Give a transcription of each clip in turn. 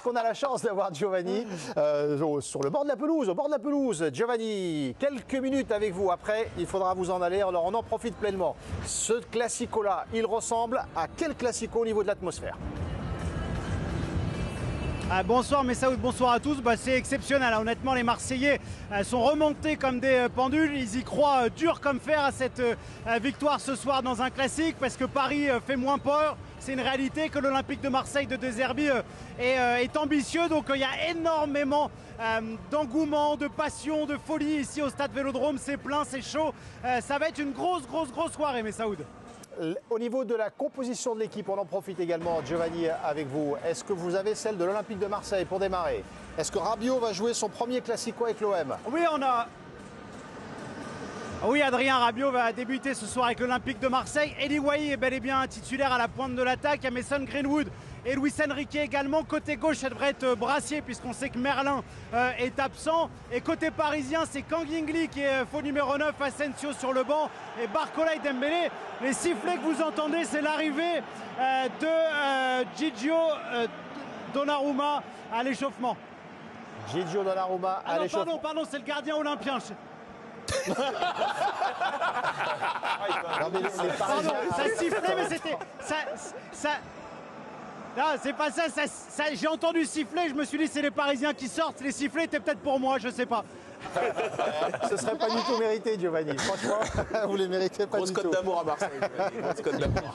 qu'on a la chance d'avoir Giovanni sur le bord de la pelouse, au bord de la pelouse. Giovanni, quelques minutes avec vous. Après, il faudra vous en aller. Alors, on en profite pleinement. Ce classico-là, il ressemble à quel classico au niveau de l'atmosphère? Bonsoir Messaoud, bonsoir à tous. C'est exceptionnel, honnêtement les Marseillais sont remontés comme des pendules. Ils y croient dur comme fer à cette victoire ce soir dans un classique parce que Paris fait moins peur. C'est une réalité que l'Olympique de Marseille de De Zerbi est ambitieux. Donc il y a énormément d'engouement, de passion, de folie ici au stade Vélodrome. C'est plein, c'est chaud. Ça va être une grosse soirée Messaoud. Au niveau de la composition de l'équipe, on en profite également, Giovanni, avec vous. Est-ce que vous avez celle de l'Olympique de Marseille pour démarrer? Est-ce que Rabiot va jouer son premier classico avec l'OM? Oui, Adrien Rabiot va débuter ce soir avec l'Olympique de Marseille. Eli Wahi est bel et bien titulaire à la pointe de l'attaque. Il y a Mason Greenwood et Luis Enrique également. Côté gauche, ça devrait être Brassier puisqu'on sait que Merlin est absent. Et côté parisien, c'est Kangingli qui est faux numéro 9, Asensio sur le banc et Barcola et Dembélé. Les sifflets que vous entendez, c'est l'arrivée de Gigio Donnarumma à l'échauffement. Gigio Donnarumma à l'échauffement. Pardon, c'est le gardien olympien. Pardon, ça sifflait, mais c'était... Non, c'est pas ça, j'ai entendu siffler, je me suis dit c'est les Parisiens qui sortent, les sifflets étaient peut-être pour moi, je sais pas. Ce serait pas du tout mérité, Giovanni. Franchement, vous les méritez pas du tout. Grosse cote d'amour à Marseille. Grosse cote d'amour.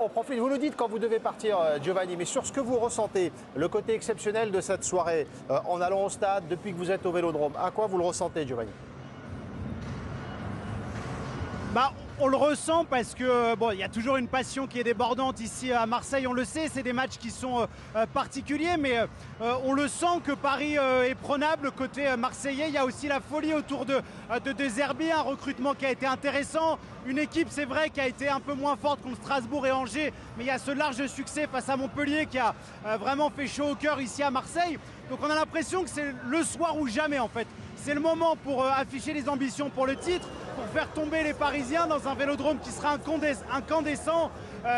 On profite, vous nous dites quand vous devez partir, Giovanni, mais sur ce que vous ressentez, le côté exceptionnel de cette soirée, en allant au stade, depuis que vous êtes au Vélodrome, à quoi vous le ressentez, Giovanni? On le ressent parce que il y a toujours une passion qui est débordante ici à Marseille, on le sait, c'est des matchs qui sont particuliers, mais on le sent que Paris est prenable côté marseillais. Il y a aussi la folie autour de De Zerbi, un recrutement qui a été intéressant, une équipe c'est vrai qui a été un peu moins forte contre Strasbourg et Angers, mais il y a ce large succès face à Montpellier qui a vraiment fait chaud au cœur ici à Marseille. Donc on a l'impression que c'est le soir ou jamais en fait. C'est le moment pour afficher les ambitions pour le titre, pour faire tomber les Parisiens dans un Vélodrome qui sera incandescent.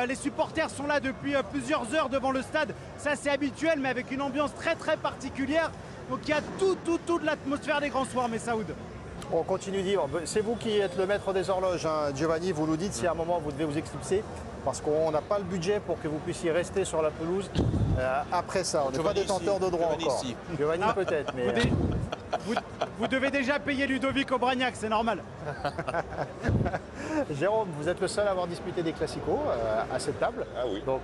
Les supporters sont là depuis plusieurs heures devant le stade. Ça c'est habituel, mais avec une ambiance très particulière. Donc il y a toute l'atmosphère des grands soirs, Messaoud. On continue de dire, c'est vous qui êtes le maître des horloges, hein, Giovanni, vous nous dites si à un moment vous devez vous éclipser, parce qu'on n'a pas le budget pour que vous puissiez rester sur la pelouse après ça. On n'est pas détenteur de droit encore. Giovanni peut-être, mais... Vous devez déjà payer Ludovic Obraniak, c'est normal. Jérôme, vous êtes le seul à avoir disputé des classicos à cette table. Ah oui. Donc,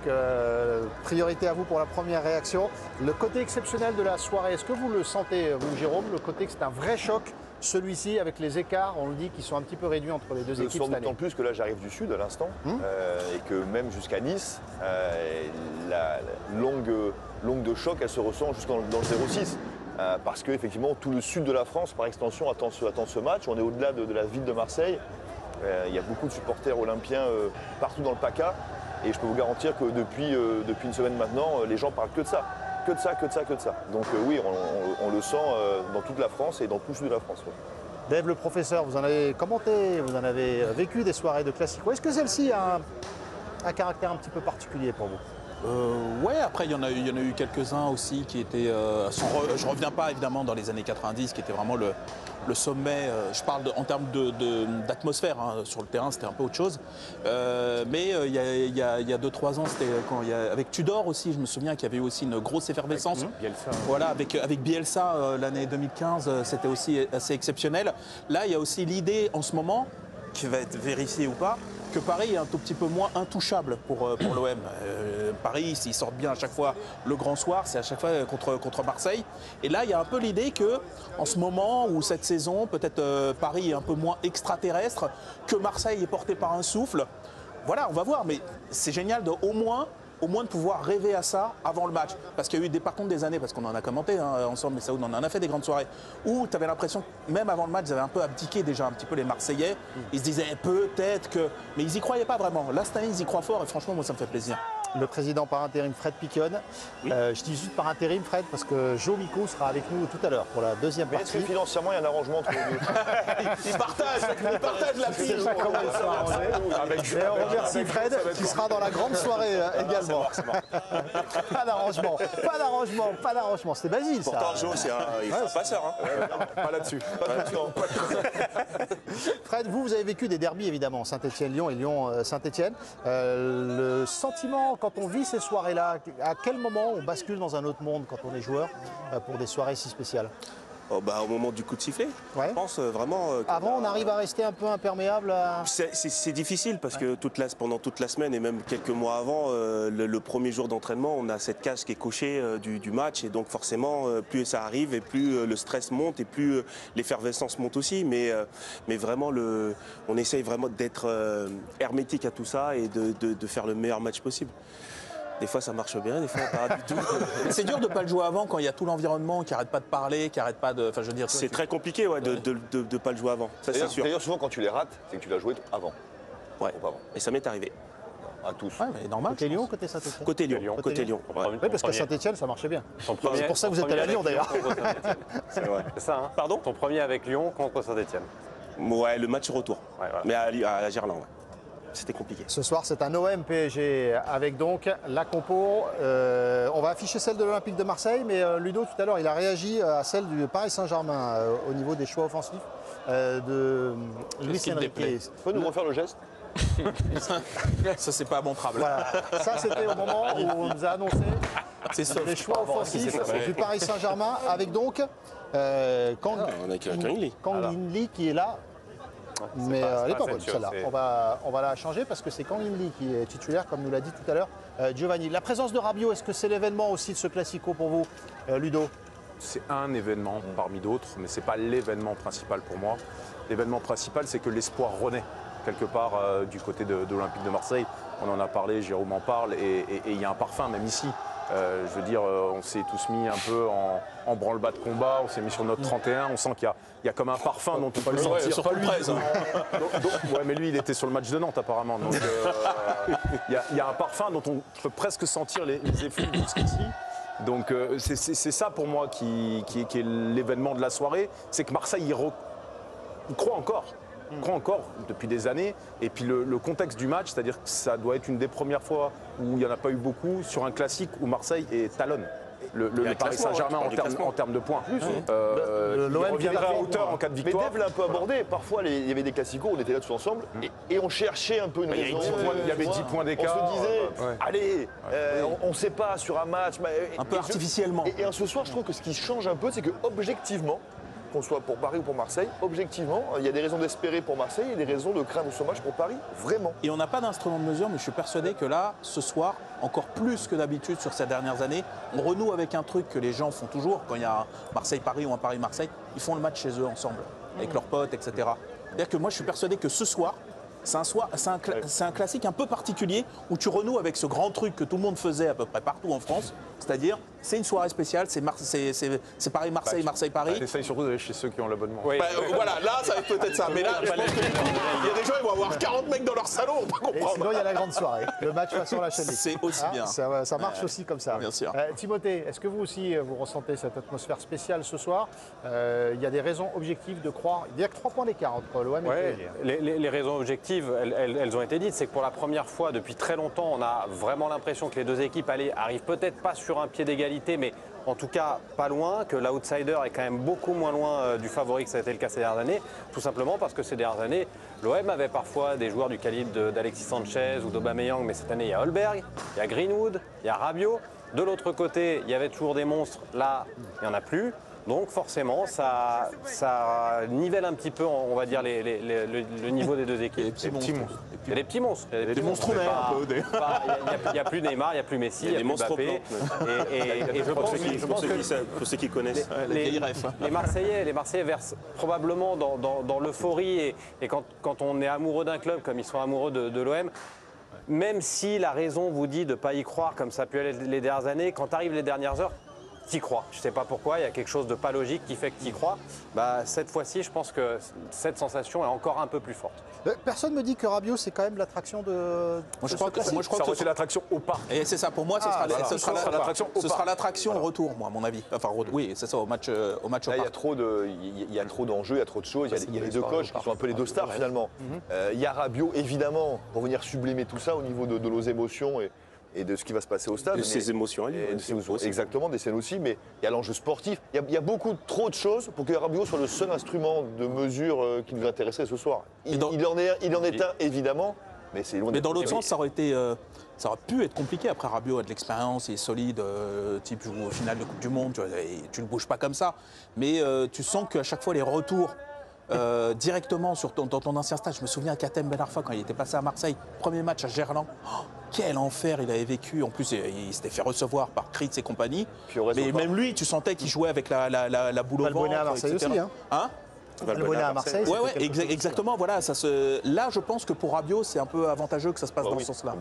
priorité à vous pour la première réaction. Le côté exceptionnel de la soirée, est-ce que vous le sentez, vous, Jérôme, le côté que c'est un vrai choc, celui-ci, avec les écarts, on le dit, qui sont un petit peu réduits entre les deux équipes cette année? D'autant plus que là, j'arrive du sud à l'instant, et que même jusqu'à Nice, la longue de choc, elle se ressent jusqu'en dans le 0-6. Parce qu'effectivement, tout le sud de la France, par extension, attend ce match. On est au-delà de la ville de Marseille. Il y a beaucoup de supporters olympiens partout dans le PACA. Et je peux vous garantir que depuis une semaine maintenant, les gens parlent que de ça. Que de ça. Donc oui, on le sent dans toute la France et dans tout le sud de la France. Ouais. Dave, le professeur, vous en avez commenté, vous en avez vécu des soirées de classico. Est-ce que celle-ci a un caractère un petit peu particulier pour vous? Ouais, après il y en a eu quelques-uns aussi qui étaient. Je ne reviens pas évidemment dans les années 90, qui était vraiment le sommet. Je parle en termes d'atmosphère, hein, sur le terrain, c'était un peu autre chose. Mais il y a 2-3 ans, c'était avec Tudor aussi, je me souviens qu'il y avait eu aussi une grosse effervescence. Avec Bielsa. Voilà, avec Bielsa, l'année 2015, c'était aussi assez exceptionnel. Là, il y a aussi l'idée en ce moment, qui va être vérifiée ou pas, que Paris est un tout petit peu moins intouchable pour l'OM. Paris, s'ils sortent bien à chaque fois le grand soir, c'est à chaque fois contre Marseille. Et là, il y a un peu l'idée que, en ce moment ou cette saison, peut-être Paris est un peu moins extraterrestre, que Marseille est porté par un souffle. Voilà, on va voir, mais c'est génial de au moins de pouvoir rêver à ça avant le match. Parce qu'il y a eu par contre des années, parce qu'on en a commenté ensemble, mais ça, on en a fait des grandes soirées, où tu avais l'impression que même avant le match, ils avaient un peu abdiqué déjà un petit peu les Marseillais. Ils se disaient peut-être que... Mais ils y croyaient pas vraiment. Là, cette année, ils y croient fort et franchement, moi, ça me fait plaisir. le président par intérim Fred Picon. Je dis juste par intérim Fred parce que Joe Mico sera avec nous tout à l'heure pour la deuxième Mais est-ce partie. que financièrement il y a un arrangement entre les deux? Il partage la Je sais pas comment il sera arrangé. Et on remercie Fred qui sera dans la grande soirée également. Pas d'arrangement, pas d'arrangement. C'était Basile ça. Pourtant, Joe, il est un passeur. Hein. Pas là-dessus. Fred, vous avez vécu des derbys évidemment, Saint-Etienne-Lyon et Lyon-Saint-Etienne. Le sentiment quand on vit ces soirées-là, à quel moment on bascule dans un autre monde quand on est joueur pour des soirées si spéciales? Au moment du coup de sifflet, Ouais. je pense vraiment. Avant, on arrive à rester un peu imperméable à... C'est difficile parce que pendant toute la semaine et même quelques mois avant, le premier jour d'entraînement, on a cette case qui est cochée du match et donc forcément, plus ça arrive et plus le stress monte et plus l'effervescence monte aussi. Mais vraiment, on essaye vraiment d'être hermétique à tout ça et de faire le meilleur match possible. Des fois ça marche bien, des fois pas du tout. C'est dur de ne pas le jouer avant quand il y a tout l'environnement qui n'arrête pas de parler, qui n'arrête pas de. Enfin, je veux dire. C'est très compliqué de ne pas le jouer avant, ça c'est sûr. D'ailleurs, souvent quand tu les rates, c'est que tu l'as joué avant. Ouais. Ou pas avant. Et ça m'est arrivé. À tous. Ouais, mais normal. Côté Lyon, côté Saint-Etienne? Côté Lyon. Côté Lyon. Oui, parce qu'à Saint-Etienne, ça marchait bien. C'est pour ça que vous êtes allé à Lyon d'ailleurs. C'est vrai. C'est ça, hein? Pardon? Ton premier avec Lyon contre Saint-Etienne. Ouais, le match retour. Ouais, voilà. Mais à Gerland, ouais. C'était compliqué. Ce soir, c'est un OM PSG avec donc la compo. On va afficher celle de l'Olympique de Marseille, mais Ludo, tout à l'heure, il a réagi à celle du Paris Saint-Germain au niveau des choix offensifs de Luis qu'il Enrique. déplaît. Tu peux nous refaire le geste? Ça, c'est pas montrable. Voilà. Ça, c'était au moment où on nous a annoncé C'est soft. les choix offensifs du Paris Saint-Germain avec donc on a Kang In Lee qui est là. Mais elle n'est pas bonne Asensio, celle-là. c'est- On va la changer parce que c'est Kang In Lee qui est titulaire, comme nous l'a dit tout à l'heure Giovanni. La présence de Rabiot, est-ce que c'est l'événement aussi de ce Classico pour vous, Ludo? C'est un événement parmi d'autres, mais ce n'est pas l'événement principal pour moi. L'événement principal, c'est que l'espoir renaît quelque part du côté de l'Olympique de Marseille. On en a parlé, Jérôme en parle, et il y a un parfum même ici. Je veux dire, on s'est tous mis un peu en branle-bas de combat, on s'est mis sur notre 31, on sent qu'il y a comme un parfum dont on peut le sentir. Surtout le 13. Ouais, mais lui, il était sur le match de Nantes apparemment. Donc, il y a un parfum dont on peut presque sentir les effluves jusqu'ici. Donc c'est ça pour moi qui est l'événement de la soirée, c'est que Marseille il croit encore. Croit encore depuis des années. Et puis le contexte du match, c'est-à-dire que ça doit être une des premières fois où il n'y en a pas eu beaucoup sur un classique où Marseille talonne le un Paris classement, Saint-Germain tu parles du en termes de points. l'OM Il reviendra à vient hauteur en cas de victoire. Mais Dave l'a un peu abordé. Parfois, il y avait des classicos, on était là tous ensemble et on cherchait un peu une raison. Il y avait 10 points d'écart. On se disait, Ouais. allez, on ne sait pas sur un match. Un peu artificiellement. Et ce soir, je trouve que ce qui change un peu, c'est que objectivement, qu'on soit pour Paris ou pour Marseille, objectivement, il y a des raisons d'espérer pour Marseille et des raisons de craindre ce match pour Paris. Vraiment. Et on n'a pas d'instrument de mesure, mais je suis persuadé que là, ce soir, encore plus que d'habitude sur ces dernières années, on renoue avec un truc que les gens font toujours quand il y a un Marseille-Paris ou un Paris-Marseille. Ils font le match chez eux ensemble, avec leurs potes, etc. C'est-à-dire que moi, je suis persuadé que ce soir, c'est un classique un peu particulier où tu renoues avec ce grand truc que tout le monde faisait à peu près partout en France, c'est-à-dire c'est une soirée spéciale, c'est Paris-Marseille, Marseille-Paris. J'essaye surtout d'aller chez ceux qui ont l'abonnement. Voilà, là, ça va être peut-être ça. Mais là, je pense qu'il y a des gens, ils vont avoir 40 mecs dans leur salon, on va Et comprendre. sinon, il y a la grande soirée. Le match façon la chaîne. C'est aussi bien. Ça marche aussi comme ça. Bien sûr. Timothée, est-ce que vous aussi, vous ressentez cette atmosphère spéciale ce soir? Il y a des raisons objectives de croire. Il n'y a que 3 points d'écart entre l'OM et le Ouais, PSG. les raisons objectives, elles ont été dites. C'est que pour la première fois depuis très longtemps, on a vraiment l'impression que les deux équipes arrivent peut-être pas sur un pied d'égalité, mais en tout cas pas loin, que l'outsider est quand même beaucoup moins loin du favori que ça a été le cas ces dernières années, tout simplement parce que ces dernières années, l'OM avait parfois des joueurs du calibre d'Alexis Sanchez ou d'Aubameyang, mais cette année il y a Holberg, il y a Greenwood, il y a Rabiot. De l'autre côté, il y avait toujours des monstres, là il n'y en a plus. Donc forcément, ça nivelle un petit peu, on va dire, le niveau des deux équipes. petits monstres. Il y a des petits monstres. Il y a Des monstrounets, un peu. Il n'y a plus Neymar, il n'y a plus Messi, il n'y a des plus monstres Mbappé. Et je pense Pour ceux qui connaissent. les Marseillais versent probablement dans l'euphorie et quand on est amoureux d'un club comme ils sont amoureux de l'OM, même si la raison vous dit de ne pas y croire comme ça a pu aller les dernières années, quand arrivent les dernières heures, t'y crois. Je sais pas pourquoi, il y a quelque chose de pas logique qui fait que t'y crois. Bah, cette fois-ci, je pense que cette sensation est encore un peu plus forte. Personne me dit que Rabiot, c'est quand même l'attraction de. Moi, je crois que Ça aurait été l'attraction au parc. Et c'est ça, pour moi, ce sera l'attraction au ce sera parc. l'attraction au retour, moi, à mon avis. Enfin, oui, c'est ça, au match au Là, il y a parc. trop d'enjeux, il y a trop de choses. Il y a les deux coachs qui sont un peu les deux stars finalement. Il y a Rabiot, évidemment, pour venir sublimer tout ça au niveau de nos émotions et de ce qui va se passer au stade. De ses émotions à lui. Et de ses émotions, exactement, des scènes aussi, mais il y a l'enjeu sportif. Il y a beaucoup trop de choses pour que Rabiot soit le seul instrument de mesure qui nous intéresserait ce soir. Il en est un, évidemment, mais c'est loin Mais d'être- dans l'autre sens, ça aurait pu être compliqué. Après, Rabiot a de l'expérience, il est solide, type joue au final de Coupe du Monde, tu le bouges pas comme ça. Mais tu sens qu'à chaque fois, les retours directement dans ton ancien stade, je me souviens à Katem Ben Arfa quand il était passé à Marseille, premier match à Gerland. Oh, quel enfer il avait vécu. En plus, il s'était fait recevoir par Kritz et compagnie. Puis au reste, Mais on part. même lui, tu sentais qu'il jouait avec la boule au ventre. Valbuena à Marseille etc. aussi, hein. Hein Valbuena à Marseille. Ouais, c'était quelque chose exactement. Voilà, là, je pense que pour Rabiot, c'est un peu avantageux que ça se passe Bah dans oui, ce sens-là.